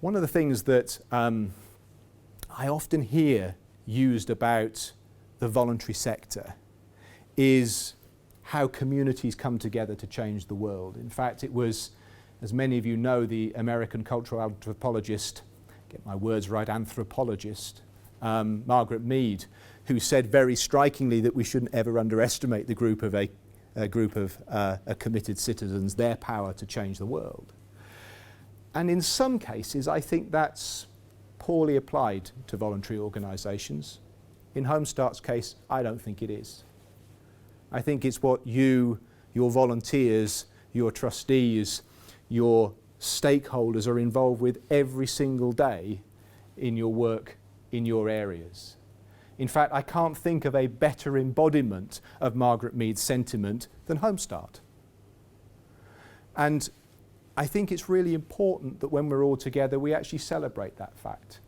One of the things that I often hear used about the voluntary sector is how communities come together to change the world. In fact, it was, as many of you know, the American cultural anthropologist, get my words right, anthropologist, Margaret Mead, who said very strikingly that we shouldn't ever underestimate the group of committed citizens, their power to change the world. And in some cases, I think that's poorly applied to voluntary organisations. In Home Start's case, I don't think it is. I think it's what you, your volunteers, your trustees, your stakeholders are involved with every single day in your work in your areas. In fact, I can't think of a better embodiment of Margaret Mead's sentiment than Home Start. And I think it's really important that when we're all together, we actually celebrate that fact.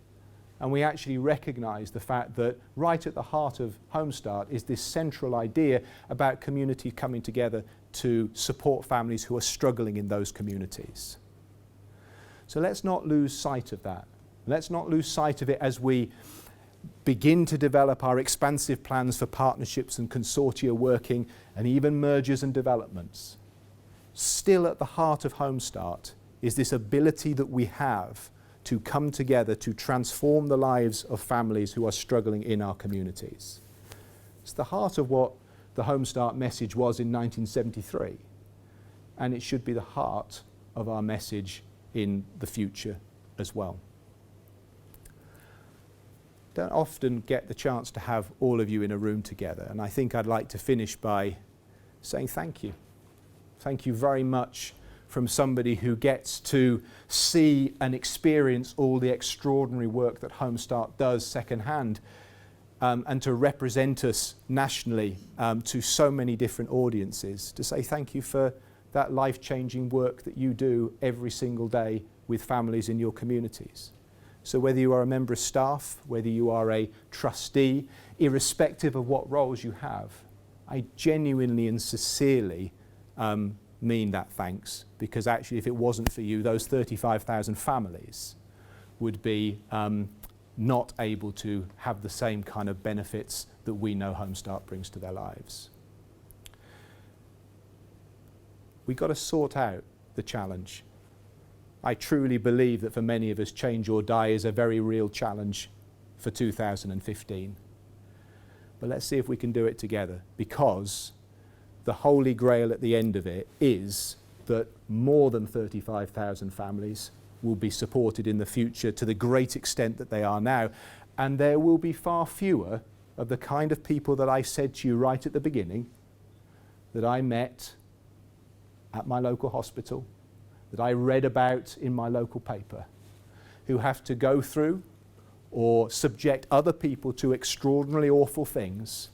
And we actually recognise the fact that right at the heart of Home Start is this central idea about community coming together to support families who are struggling in those communities. So let's not lose sight of that. Let's not lose sight of it as we begin to develop our expansive plans for partnerships and consortia working and even mergers and developments. Still at the heart of Home Start is this ability that we have to come together to transform the lives of families who are struggling in our communities. It's the heart of what the Home Start message was in 1973, and it should be the heart of our message in the future as well. Don't often get the chance to have all of you in a room together, and I think I'd like to finish by saying thank you. Thank you very much from somebody who gets to see and experience all the extraordinary work that Home Start does secondhand, and to represent us nationally to so many different audiences, to say thank you for that life-changing work that you do every single day with families in your communities. So whether you are a member of staff, whether you are a trustee, irrespective of what roles you have, I genuinely and sincerely mean that thanks, because actually if it wasn't for you, those 35,000 families would be not able to have the same kind of benefits that we know Home Start brings to their lives. We've got to sort out the challenge. I truly believe that for many of us, change or die is a very real challenge for 2015. But let's see if we can do it together, because the holy grail at the end of it is that more than 35,000 families will be supported in the future to the great extent that they are now. And there will be far fewer of the kind of people that I said to you right at the beginning, that I met at my local hospital, that I read about in my local paper, who have to go through or subject other people to extraordinarily awful things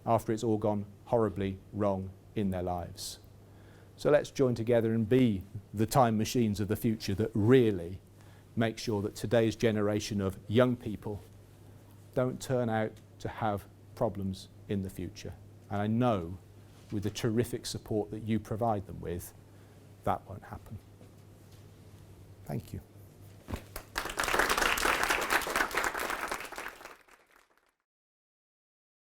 after it's all gone horribly wrong in their lives. So let's join together and be the time machines of the future that really make sure that today's generation of young people don't turn out to have problems in the future. And I know with the terrific support that you provide them with, that won't happen. Thank you.